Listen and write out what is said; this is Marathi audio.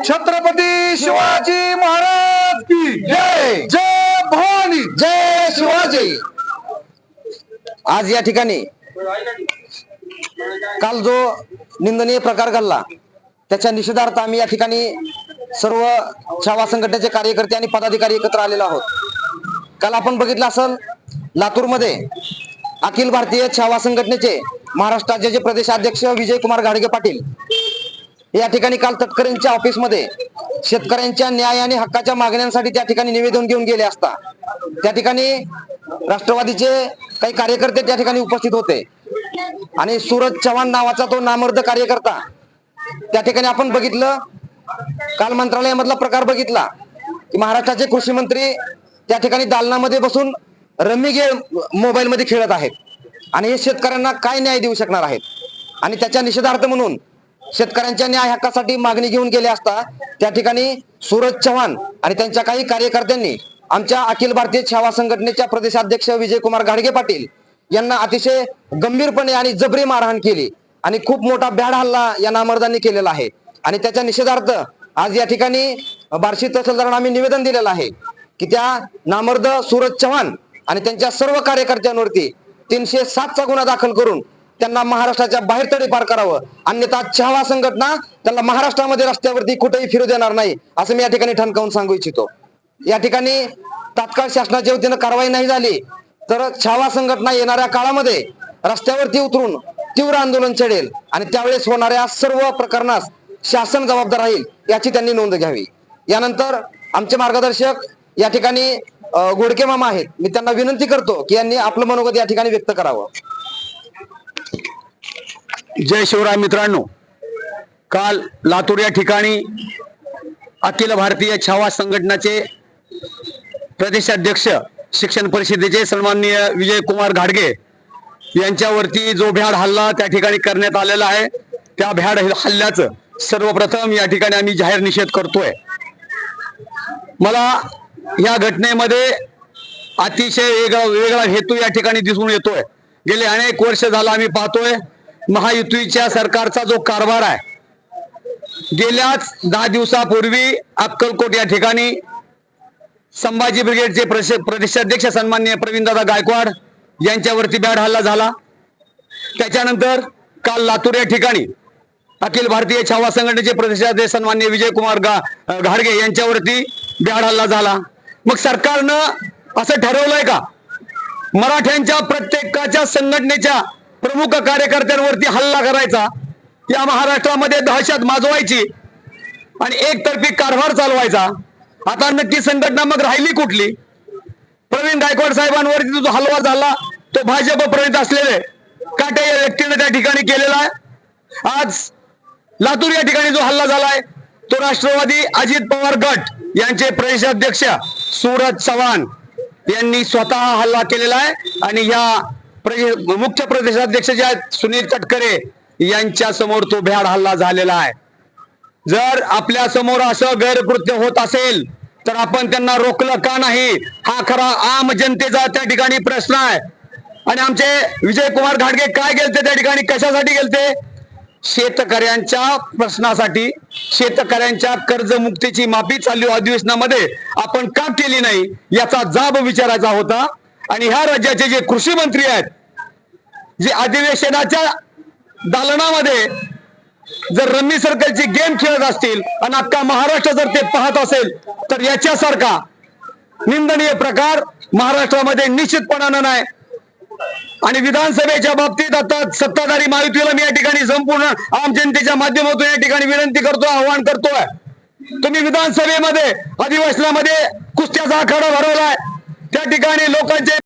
छत्रपती शिवाजी महाराज की जय। जय भवानी, जय शिवाजी। आज या ठिकाणी काल जो निंदनीय प्रकार घडला त्याच्या निषेधार्थ आम्ही या ठिकाणी सर्व छावा संघटनेचे कार्यकर्ते आणि पदाधिकारी एकत्र आलेलो आहोत। काल आपण बघितलं असेल लातूरमध्ये अखिल भारतीय छावा संघटनेचे महाराष्ट्र राज्याचे प्रदेशाध्यक्ष विजय कुमार घाडगे पाटील या ठिकाणी काल तटकरेंच्या ऑफिसमध्ये शेतकऱ्यांच्या न्याय आणि हक्काच्या मागण्यांसाठी त्या ठिकाणी निवेदन घेऊन गेले असता त्या ठिकाणी राष्ट्रवादीचे काही कार्यकर्ते त्या ठिकाणी उपस्थित होते आणि सूरज चव्हाण नावाचा तो नामर्द कार्यकर्ता त्या ठिकाणी आपण बघितलं। काल मंत्रालयामधला प्रकार बघितला की महाराष्ट्राचे कृषी मंत्री त्या ठिकाणी दालनामध्ये बसून रम्मी गेम मोबाईल मध्ये खेळत आहेत आणि हे शेतकऱ्यांना काय न्याय देऊ शकणार आहेत आणि त्याच्या निषेधार्थ म्हणून शेतकऱ्यांच्या न्याय हक्कासाठी मागणी घेऊन गेले असता त्या ठिकाणी सूरज चव्हाण आणि त्यांच्या काही कार्यकर्त्यांनी आमच्या अखिल भारतीय छावा संघटनेच्या प्रदेशाध्यक्ष विजय कुमार घाडगे पाटील यांना अतिशय गंभीरपणे आणि जबरी मारहाण केली आणि खूप मोठा भ्याड हल्ला या नामर्दांनी केलेला आहे आणि त्याच्या निषेधार्थ आज या ठिकाणी बार्शी तहसीलदारांना आम्ही निवेदन दिलेलं आहे की त्या नामर्द सूरज चव्हाण आणि त्यांच्या सर्व कार्यकर्त्यांवरती 307 चा गुन्हा दाखल करून त्यांना महाराष्ट्राच्या बाहेर तडीपार करावं, अन्यथा छावा संघटना त्यांना महाराष्ट्रामध्ये रस्त्यावरती कुठेही फिरू देणार नाही असं मी या ठिकाणी ठणकावून सांगू इच्छितो। या ठिकाणी तात्काळ शासनाच्या वतीनं कारवाई नाही झाली तर छावा संघटना येणाऱ्या काळामध्ये रस्त्यावरती उतरून तीव्र आंदोलन छेडेल आणि त्यावेळेस होणाऱ्या सर्व प्रकरणास शासन जबाबदार राहील याची त्यांनी नोंद घ्यावी। यानंतर आमचे मार्गदर्शक या ठिकाणी गोडके मामा आहेत, मी त्यांना विनंती करतो की यांनी आपलं मनोगत या ठिकाणी व्यक्त करावं। जय शिवराय मित्रांनो, काल लातूर या ठिकाणी अखिल भारतीय छावा संघटनाचे प्रदेशाध्यक्ष शिक्षण परिषदेचे सन्माननीय विजय कुमार घाडगे यांच्यावरती जो भ्याड हल्ला त्या ठिकाणी करण्यात आलेला आहे त्या भ्याड हल्ल्याचं सर्वप्रथम या ठिकाणी आम्ही जाहीर निषेध करतोय। मला या घटनेमध्ये अतिशय वेगळा हेतू या ठिकाणी दिसून येतोय। गेले अनेक वर्ष झालं आम्ही पाहतोय महायुतीच्या सरकारचा जो कारभार आहे, गेल्याच 10 दिवसापूर्वी अक्कलकोट या ठिकाणी संभाजी ब्रिगेडचे प्रदेशाध्यक्ष सन्माननीय प्रवीणदादा गायकवाड यांच्यावरती भ्याड हल्ला झाला। त्याच्यानंतर काल लातूर या ठिकाणी अखिल भारतीय छावा संघटनेचे प्रदेशाध्यक्ष सन्माननीय विजय कुमार घाडगे यांच्यावरती भ्याड हल्ला झाला। मग सरकारनं असं ठरवलंय का मराठ्यांच्या प्रत्येकाच्या संघटनेच्या प्रमुख कार्यकर्त्यांवरती हल्ला करायचा, या महाराष्ट्रामध्ये दहशत माजवायची आणि एकतर्फी कारभार चालवायचा? आता नक्की संघटना मग राहिली कुठली? प्रवीण गायकवाड साहेबांवरती जो हल्ला झाला तो भाजप प्रणित असलेले काटे या व्यक्तीने त्या ठिकाणी केलेला आहे। आज लातूर या ठिकाणी जो हल्ला झालाय तो राष्ट्रवादी अजित पवार गट यांचे प्रदेशाध्यक्ष सूरज चव्हाण यांनी स्वतः हल्ला केलेला आहे आणि या मुख्य प्रदेशाध्यक्ष जे आहेत सुनील तटकरे यांच्या समोर तो भ्याड हल्ला झालेला आहे। जर आपल्या समोर असं गैरकृत्य होत असेल तर आपण त्यांना रोखलं का नाही, हा खरा आम जनतेचा त्या ठिकाणी प्रश्न आहे। आणि आमचे विजय कुमार घाडगे काय गेलते त्या ठिकाणी, कशासाठी गेलते? शेतकऱ्यांच्या प्रश्नासाठी, शेतकऱ्यांच्या कर्जमुक्तीची माफी चालू अधिवेशनामध्ये आपण का केली नाही याचा जाब विचारायचा होता। आणि ह्या राज्याचे जे कृषी मंत्री आहेत, जे अधिवेशनाच्या दालनामध्ये जर रम्मी सर्कलची गेम खेळत असतील आणि अख्खा महाराष्ट्र जर ते पाहत असेल तर याच्यासारखा निंदनीय प्रकार महाराष्ट्रामध्ये निश्चितपणानं नाही। आणि विधानसभेच्या बाबतीत आता सत्ताधारी महायुतीला मी या ठिकाणी संपूर्ण आम जनतेच्या माध्यमातून या ठिकाणी विनंती करतोय, आवाहन करतोय, तुम्ही विधानसभेमध्ये अधिवेशनामध्ये कुस्त्याचा आखाडा भरवलाय, त्या ठिकाणी लोकांचे